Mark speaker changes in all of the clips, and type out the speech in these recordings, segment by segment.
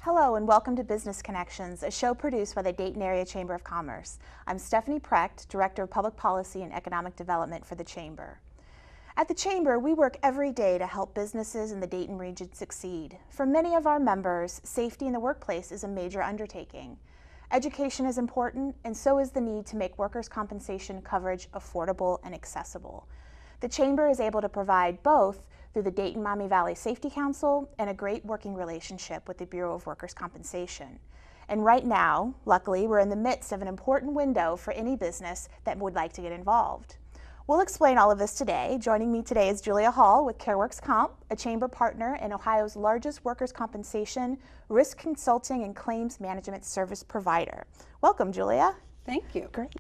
Speaker 1: Hello and welcome to Business Connections, a show produced by the Dayton Area Chamber of Commerce. I'm Stephanie Precht, Director of Public Policy and Economic Development for the Chamber. At the Chamber, we work every day to help businesses in the Dayton region succeed. For many of our members, safety in the workplace is a major undertaking. Education is important, and so is the need to make workers' compensation coverage affordable and accessible. The Chamber is able to provide both through the Dayton-Maumee Valley Safety Council and a great working relationship with the Bureau of Workers' Compensation. And right now, luckily, we're in the midst of an important window for any business that would like to get involved. We'll explain all of this today. Joining me today is Julia Hall with CareWorksCorp, a Chamber partner and Ohio's largest workers' compensation, risk consulting, and claims management service provider. Welcome, Julia.
Speaker 2: Thank you.
Speaker 1: Great.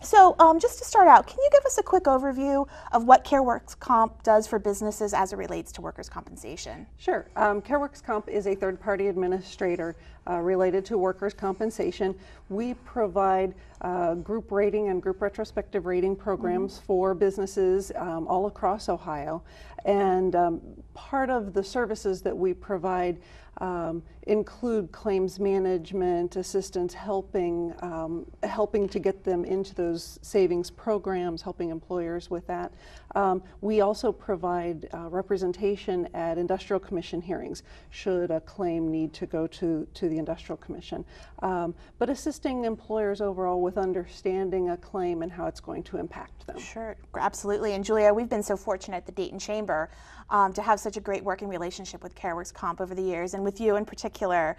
Speaker 1: So just to start out, can you give us a quick overview of what CareWorksCorp does for businesses as it relates to workers' compensation?
Speaker 2: Sure. CareWorksCorp is a third-party administrator related to workers' compensation. We provide group rating and group retrospective rating programs for businesses all across Ohio. And part of the services that we provide include claims management, assistance, helping to get them into those savings programs, helping employers with that. We also provide representation at industrial commission hearings should a claim need to go to the industrial commission. But assisting employers overall with understanding a claim and how it's going to impact them.
Speaker 1: Sure, absolutely. And Julia, we've been so fortunate at the Dayton Chamber to have such a great working relationship with CareWorksCorp over the years, and with you in particular,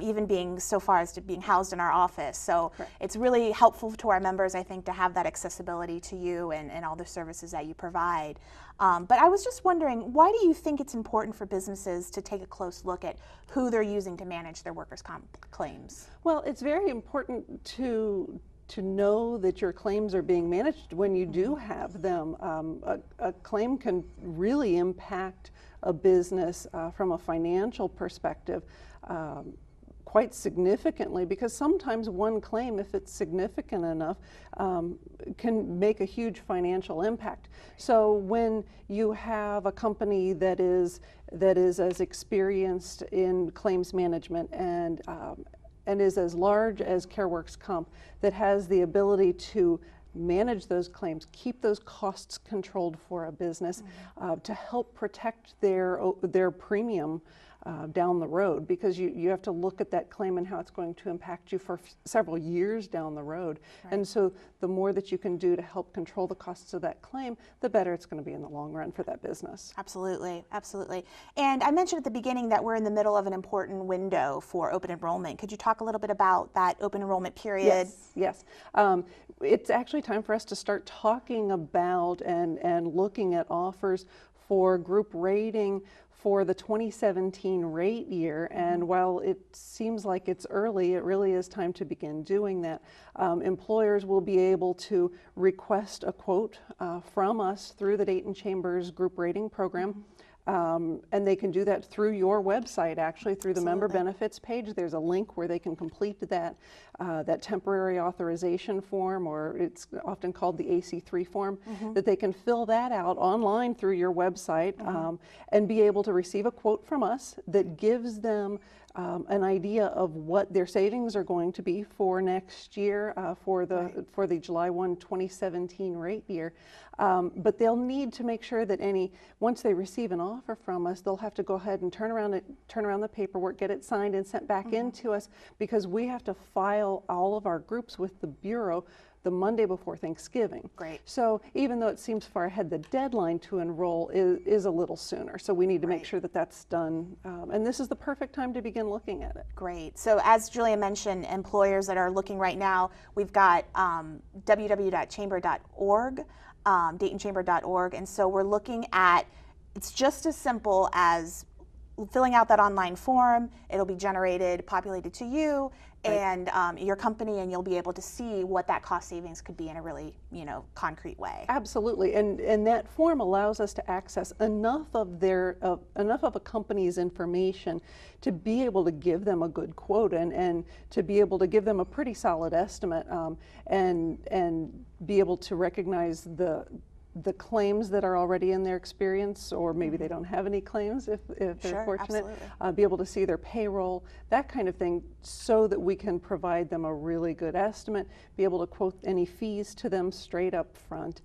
Speaker 1: even being so far as to being housed in our office. So
Speaker 2: Correct.
Speaker 1: It's really helpful to our members, I think, to have that accessibility to you and all the services that you provide. But I was just wondering, why do you think it's important for businesses to take a close look at who they're using to manage their workers' comp claims?
Speaker 2: Well, it's very important to know that your claims are being managed when you do have them. A claim can really impact a business from a financial perspective quite significantly, because sometimes one claim, if it's significant enough, can make a huge financial impact. So when you have a company that is as experienced in claims management and is as large as CareWorksCorp, that has the ability to manage those claims, keep those costs controlled for a business, to help protect their premium down the road, because you have to look at that claim and how it's going to impact you for several years down the road. Right. And so the more that you can do to help control the costs of that claim, the better it's going to be in the long run for that business.
Speaker 1: Absolutely, absolutely. And I mentioned at the beginning that we're in the middle of an important window for open enrollment. Could you talk a little bit about that open enrollment period?
Speaker 2: Yes. It's actually time for us to start talking about and looking at offers for group rating for the 2017 rate year. And while it seems like it's early, it really is time to begin doing that. Employers will be able to request a quote from us through the Dayton Chamber's group rating program. And they can do that through your website, actually, through the member benefits page. There's a link where they can complete that temporary authorization form, or it's often called the AC3 form, that they can fill that out online through your website and be able to receive a quote from us that gives them an idea of what their savings are going to be for next year, for the July 1, 2017 rate year. But they'll need to make sure that once they receive an offer from us, they'll have to go ahead and turn around the paperwork, get it signed and sent back into us, because we have to file all of our groups with the Bureau the Monday before Thanksgiving.
Speaker 1: Great.
Speaker 2: So even though it seems far ahead, the deadline to enroll is a little sooner. So we need to make sure that that's done. And this is the perfect time to begin looking at it.
Speaker 1: Great. So as Julia mentioned, employers that are looking right now, we've got www.chamber.org, DaytonChamber.org. And so we're looking at, it's just as simple as filling out that online form. It'll be populated to you and your company, and you'll be able to see what that cost savings could be in a really, concrete way.
Speaker 2: Absolutely, and that form allows us to access enough of a company's information to be able to give them a good quote and to be able to give them a pretty solid estimate, and be able to recognize the claims that are already in their experience, or maybe they don't have any claims if they're
Speaker 1: Sure,
Speaker 2: fortunate,
Speaker 1: absolutely.
Speaker 2: be able to see their payroll, that kind of thing, so that we can provide them a really good estimate, be able to quote any fees to them straight up front,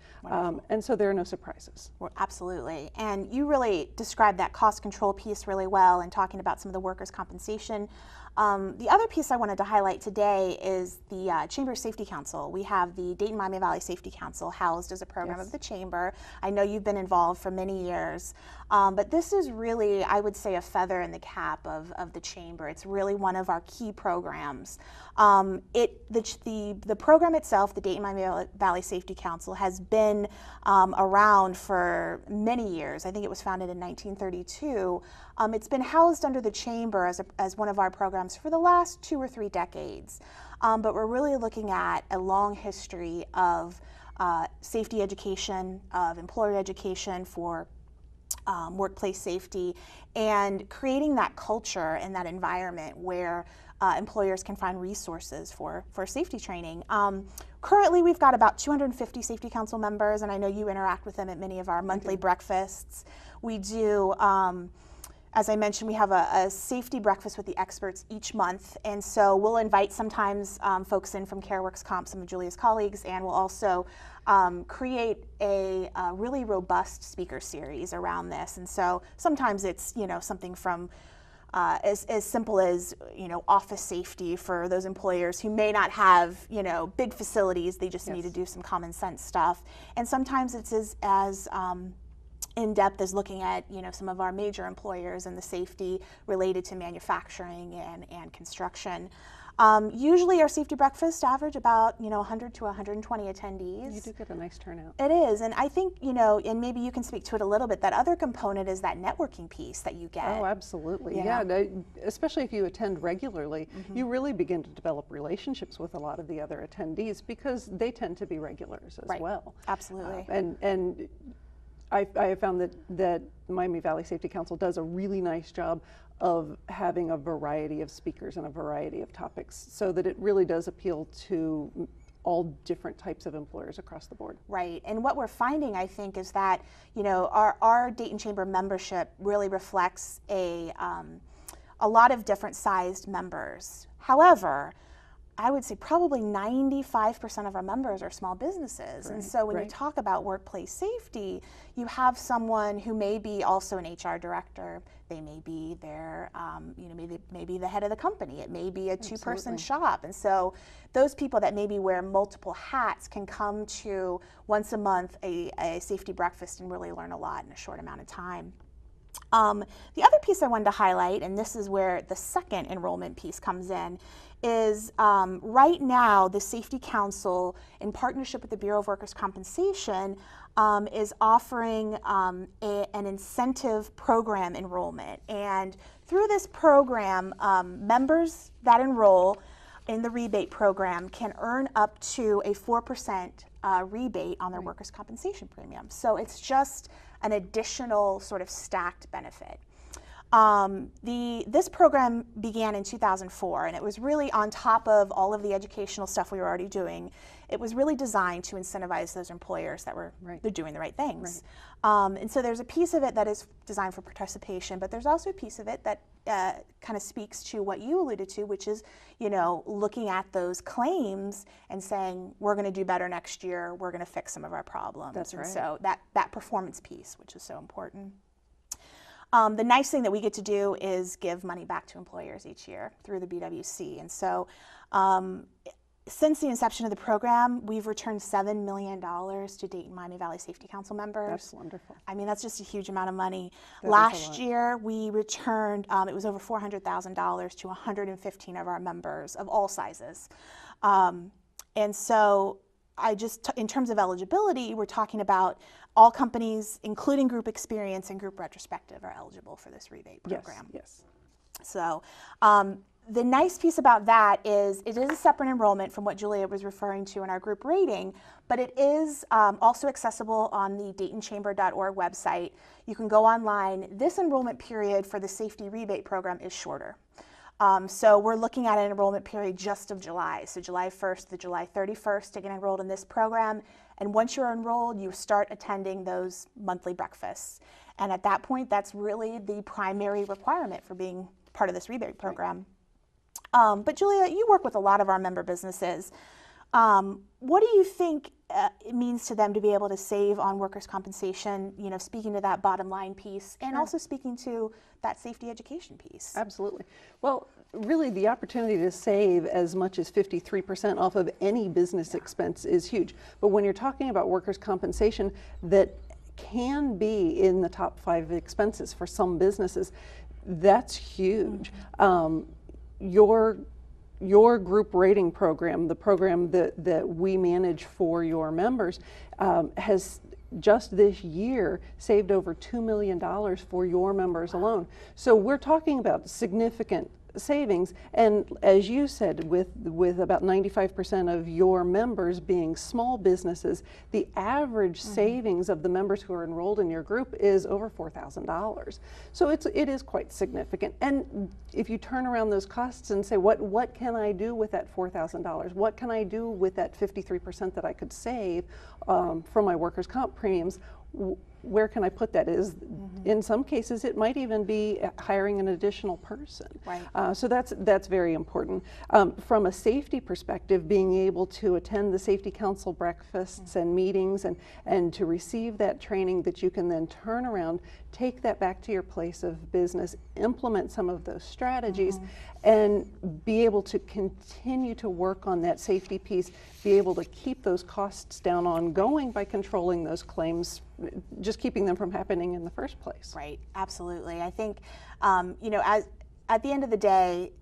Speaker 2: and so there are no surprises.
Speaker 1: Well, absolutely. And you really described that cost control piece really well in talking about some of the workers' compensation. The other piece I wanted to highlight today is the Chamber Safety Council. We have the Dayton-Miami Valley Safety Council housed as a program of the Chamber. I know you've been involved for many years, but this is really, I would say, a feather in the cap of the Chamber. It's really one of our key programs. The program itself, the Dayton-Miami Valley Safety Council, has been around for many years. I think it was founded in 1932. It's been housed under the Chamber as one of our programs for the last 2 or 3 decades. But we're really looking at a long history of safety education, of employer education for workplace safety, and creating that culture and that environment where employers can find resources for safety training. Currently, we've got about 250 Safety Council members, and I know you interact with them at many of our monthly breakfasts. We do, as I mentioned, we have a safety breakfast with the experts each month, and so we'll invite sometimes folks in from CareWorksCorp, some of Julia's colleagues, and we'll also create a really robust speaker series around this. And so sometimes it's, something from as simple as, office safety for those employers who may not have, big facilities. They just need to do some common sense stuff. And sometimes it's as in-depth as looking at, some of our major employers and the safety related to manufacturing and construction. Usually our safety breakfasts average about, 100 to 120 attendees.
Speaker 2: You do get a nice turnout.
Speaker 1: It is, and I think, and maybe you can speak to it a little bit, that other component is that networking piece that you get.
Speaker 2: Oh, absolutely. Yeah, especially if you attend regularly, you really begin to develop relationships with a lot of the other attendees because they tend to be regulars as well.
Speaker 1: Absolutely.
Speaker 2: And I have found that Miami Valley Safety Council does a really nice job of having a variety of speakers and a variety of topics, so that it really does appeal to all different types of employers across the board.
Speaker 1: Right, and what we're finding, I think, is that our Dayton Chamber membership really reflects a lot of different sized members. However, I would say probably 95% of our members are small businesses. And so when you talk about workplace safety, you have someone who may be also an HR director. They may be their, maybe the head of the company. It may be a two-person shop. And so those people that maybe wear multiple hats can come to once a month a safety breakfast and really learn a lot in a short amount of time. The other piece I wanted to highlight, and this is where the second enrollment piece comes in, is right now the Safety Council, in partnership with the Bureau of Workers' Compensation, is offering an incentive program enrollment. And through this program, members that enroll in the rebate program can earn up to a 4% rebate on their workers' compensation premium. So it's just an additional sort of stacked benefit. This program began in 2004, and it was really on top of all of the educational stuff we were already doing. It was really designed to incentivize those employers that were they're doing the right things. And so there's a piece of it that is designed for participation, but there's also a piece of it that kind of speaks to what you alluded to, which is, looking at those claims and saying, we're going to do better next year, we're going to fix some of our problems.
Speaker 2: That's right.
Speaker 1: And so that performance piece, which is so important. The nice thing that we get to do is give money back to employers each year through the BWC. And so since the inception of the program, we've returned $7 million to Dayton-Miami Valley Safety Council members.
Speaker 2: That's wonderful.
Speaker 1: I mean, that's just a huge amount of money.
Speaker 2: That
Speaker 1: Last year, we returned, it was over $400,000 to 115 of our members of all sizes. And so in terms of eligibility, we're talking about all companies, including group experience and group retrospective, are eligible for this rebate program.
Speaker 2: Yes.
Speaker 1: So the nice piece about that is it is a separate enrollment from what Julia was referring to in our group rating, but it is also accessible on the DaytonChamber.org website. You can go online. This enrollment period for the safety rebate program is shorter. So we're looking at an enrollment period just of July, so July 1st to July 31st to get enrolled in this program, And once you're enrolled, you start attending those monthly breakfasts. And at that point, that's really the primary requirement for being part of this rebate program. But Julia, you work with a lot of our member businesses. What do you think it means to them to be able to save on workers' compensation, you know, speaking to that bottom line piece and also speaking to that safety education piece?
Speaker 2: Absolutely. Well, really the opportunity to save as much as 53% off of any business expense is huge. But when you're talking about workers' compensation that can be in the top 5 expenses for some businesses, that's huge. Your group rating program, the program that we manage for your members, has just this year saved over $2 million for your members alone. So we're talking about significant savings, and as you said, with about 95% of your members being small businesses, the average savings of the members who are enrolled in your group is over $4,000. So it is quite significant. And if you turn around those costs and say, what can I do with that $4,000? What can I do with that 53% that I could save from my workers' comp premiums? Where can I put that? In some cases it might even be hiring an additional person.
Speaker 1: Right.
Speaker 2: So that's very important. From a safety perspective, being able to attend the Safety Council breakfasts and meetings and to receive that training that you can then turn around, take that back to your place of business, implement some of those strategies, and be able to continue to work on that safety piece, be able to keep those costs down ongoing by controlling those claims, just keeping them from happening in the first place.
Speaker 1: Right, absolutely. I think, you know, at the end of the day,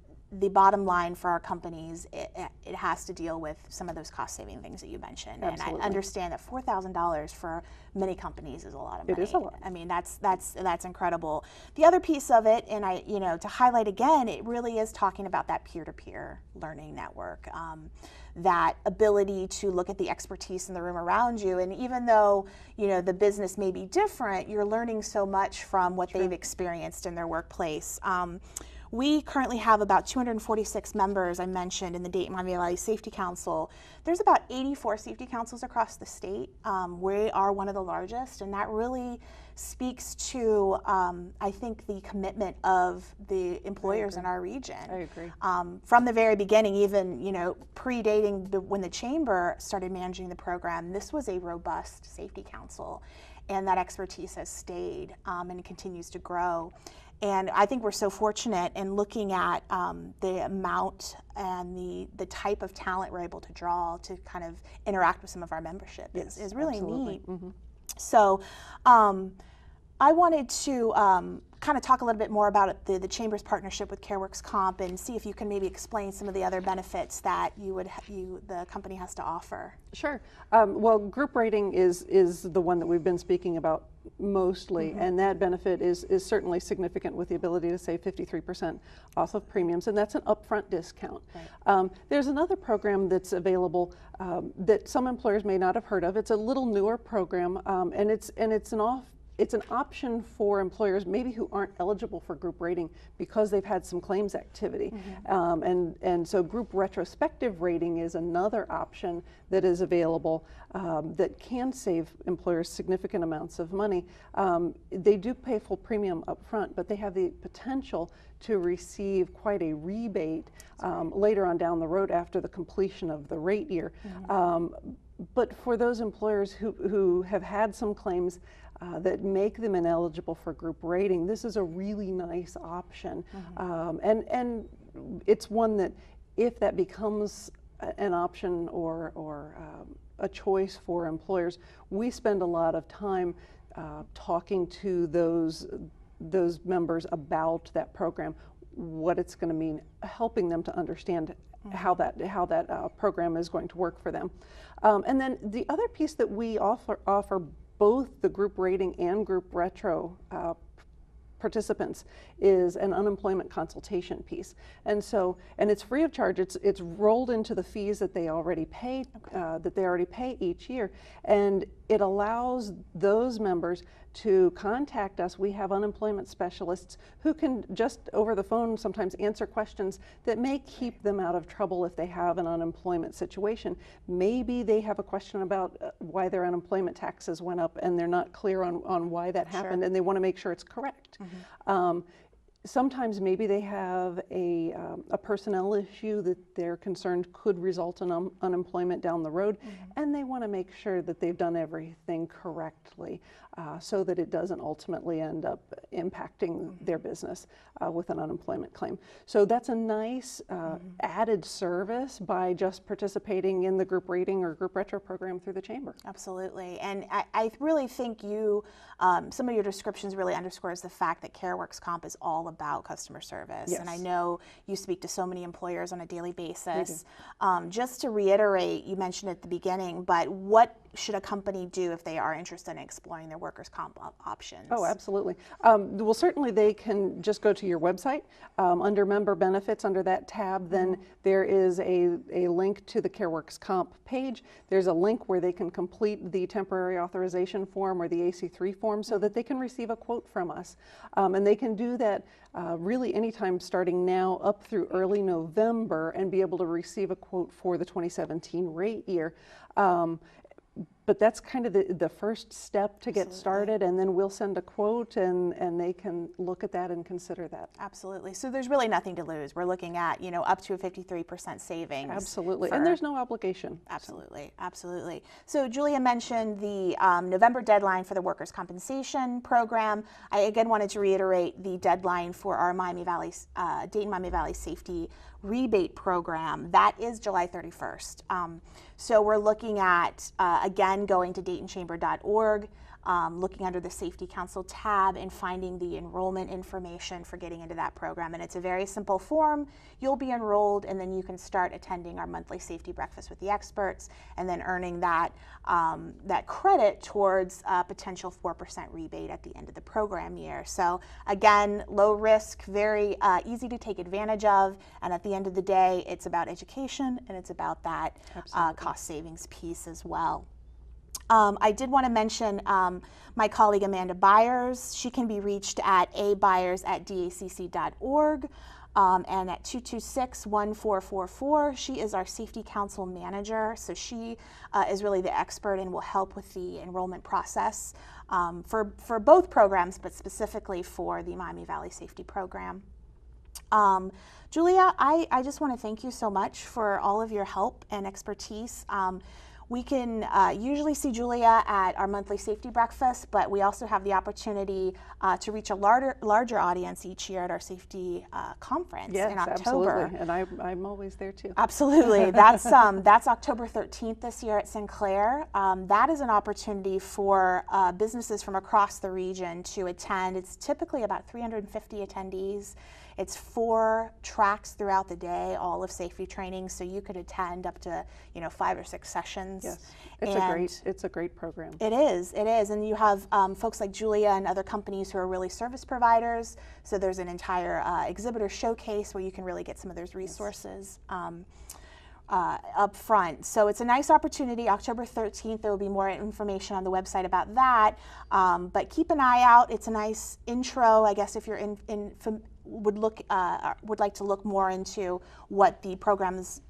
Speaker 1: the bottom line for our companies, it has to deal with some of those cost-saving things that you mentioned.
Speaker 2: Absolutely.
Speaker 1: And I understand that $4,000 for many companies is a lot of money.
Speaker 2: It is a lot.
Speaker 1: I mean, that's incredible. The other piece of it, and you know, to highlight again, it really is talking about that peer-to-peer learning network. That ability to look at the expertise in the room around you, and even though, you know, the business may be different, you're learning so much from what they've experienced in their workplace. We currently have about 246 members, I mentioned, in the Dayton-Miami Valley Safety Council. There's about 84 safety councils across the state. We are one of the largest, and that really speaks to, I think, the commitment of the employers in our region.
Speaker 2: I agree.
Speaker 1: From the very beginning, even, you know, predating when the Chamber started managing the program, this was a robust safety council, and that expertise has stayed and continues to grow. And I think we're so fortunate in looking at the amount and the type of talent we're able to draw to kind of interact with some of our membership is really neat. So I wanted to kind of talk a little bit more about the Chamber's partnership with CareWorksCorp and see if you can maybe explain some of the other benefits that the company has to offer.
Speaker 2: Sure. Well, group rating is the one that we've been speaking about mostly, and that benefit is certainly significant with the ability to save 53% off of premiums, and that's an upfront discount. Right. There's another program that's available that some employers may not have heard of. It's a little newer program, and it's an option for employers maybe who aren't eligible for group rating because they've had some claims activity. And so group retrospective rating is another option that is available that can save employers significant amounts of money. They do pay full premium up front, but they have the potential to receive quite a rebate later on down the road after the completion of the rate year. But for those employers who have had some claims that make them ineligible for group rating, this is a really nice option. And it's one that, if that becomes an option or a choice for employers, we spend a lot of time talking to those members about that program, what it's going to mean, helping them to understand how that program is going to work for them. And then the other piece that we offer both the group rating and group retro participants is an unemployment consultation piece. And it's free of charge. It's rolled into the fees that they already pay each year. And it allows those members to contact us. We have unemployment specialists who can just over the phone sometimes answer questions that may keep them out of trouble if they have an unemployment situation. Maybe they have a question about why their unemployment taxes went up and they're not clear on why that happened, and they want to make sure it's correct. Sometimes maybe they have a personnel issue that they're concerned could result in unemployment down the road, and they want to make sure that they've done everything correctly so that it doesn't ultimately end up impacting their business with an unemployment claim. So that's a nice added service by just participating in the group rating or group retro program through the Chamber.
Speaker 1: Absolutely, and I really think you, some of your descriptions really underscores the fact that CareWorksCorp is all about customer service.
Speaker 2: Yes.
Speaker 1: And I know you speak to so many employers on a daily basis. Just to reiterate, you mentioned at the beginning, but what should a company do if they are interested in exploring their workers' comp options?
Speaker 2: Oh, absolutely. Well, certainly they can just go to your website. Under member benefits, under that tab, then there is a link to the CareWorksCorp page. There's a link where they can complete the temporary authorization form or the AC3 form so that they can receive a quote from us. And they can do that really anytime starting now up through early November and be able to receive a quote for the 2017 rate year. But that's kind of the first step to get started, and then we'll send a quote and they can look at that and consider that.
Speaker 1: Absolutely. So there's really nothing to lose. We're looking at, you know, up to a 53% savings.
Speaker 2: Absolutely. And there's no obligation.
Speaker 1: Absolutely. Absolutely. So Julia mentioned the November deadline for the workers' compensation program. I again wanted to reiterate the deadline for our Dayton-Miami Valley Safety Rebate Program. That is July 31st. So we're looking at, again, going to DaytonChamber.org, looking under the Safety Council tab and finding the enrollment information for getting into that program. And it's a very simple form. You'll be enrolled, and then you can start attending our monthly safety breakfast with the experts and then earning that, that credit towards a potential 4% rebate at the end of the program year. So again, low risk, very easy to take advantage of. And at the end of the day, it's about education and it's about that cost savings piece as well. I did want to mention my colleague Amanda Byers. She can be reached at abyers@dacc.org and at 226-1444. She is our Safety Council Manager, so she is really the expert and will help with the enrollment process for both programs, but specifically for the Miami Valley Safety Program. Julia, I just want to thank you so much for all of your help and expertise. We can usually see Julia at our monthly safety breakfast, but we also have the opportunity to reach a larger audience each year at our safety conference in October.
Speaker 2: Absolutely, and I'm always there too.
Speaker 1: Absolutely, that's October 13th this year at Sinclair. That is an opportunity for businesses from across the region to attend. It's typically about 350 attendees. It's 4 tracks throughout the day, all of safety training, so you could attend up to 5 or 6 sessions.
Speaker 2: Yes, it's a great program.
Speaker 1: It is, and you have folks like Julia and other companies who are really service providers. So there's an entire exhibitor showcase where you can really get some of those resources. Up front. So it's a nice opportunity. October 13th, there will be more information on the website about that. But keep an eye out. It's a nice intro, I guess, if you're would like to look more into what the programs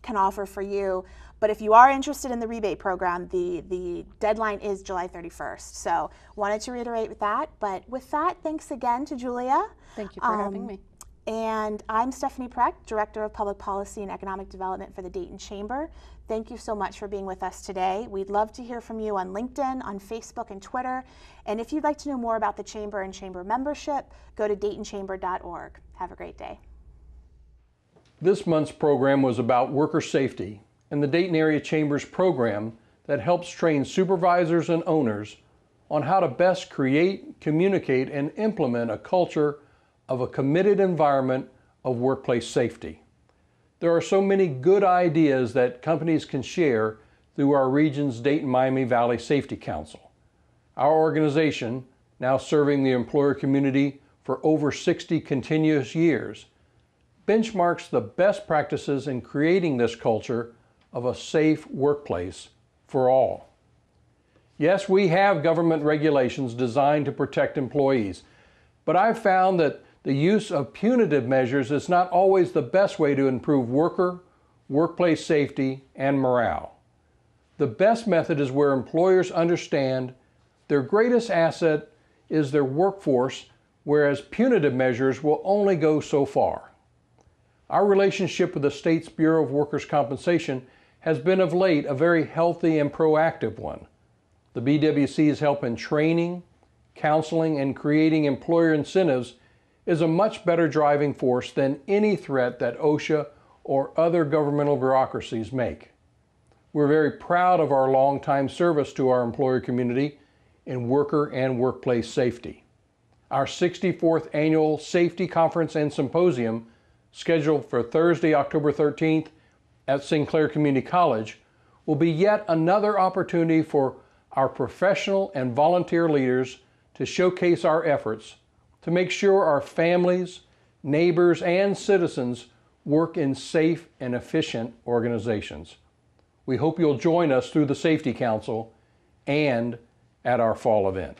Speaker 1: can offer for you. But if you are interested in the rebate program, the deadline is July 31st. So wanted to reiterate that. But with that, thanks again to Julia.
Speaker 2: Thank you for having me.
Speaker 1: And I'm Stephanie Precht, Director of Public Policy and Economic Development for the Dayton Chamber. Thank you so much for being with us today. We'd love to hear from you on LinkedIn, on Facebook, and Twitter. And if you'd like to know more about the Chamber and Chamber membership, go to DaytonChamber.org. Have a great day.
Speaker 3: This month's program was about worker safety and the Dayton Area Chamber's program that helps train supervisors and owners on how to best create, communicate, and implement a culture of a committed environment of workplace safety. There are so many good ideas that companies can share through our region's Dayton-Miami Valley Safety Council. Our organization, now serving the employer community for over 60 continuous years, benchmarks the best practices in creating this culture of a safe workplace for all. Yes, we have government regulations designed to protect employees, but I've found that the use of punitive measures is not always the best way to improve workplace safety, and morale. The best method is where employers understand their greatest asset is their workforce, whereas punitive measures will only go so far. Our relationship with the state's Bureau of Workers' Compensation has been of late a very healthy and proactive one. The BWC's help in training, counseling, and creating employer incentives is a much better driving force than any threat that OSHA or other governmental bureaucracies make. We're very proud of our longtime service to our employer community in worker and workplace safety. Our 64th Annual Safety Conference and Symposium, scheduled for Thursday, October 13th at Sinclair Community College, will be yet another opportunity for our professional and volunteer leaders to showcase our efforts to make sure our families, neighbors, and citizens work in safe and efficient organizations. We hope you'll join us through the Safety Council and at our fall event.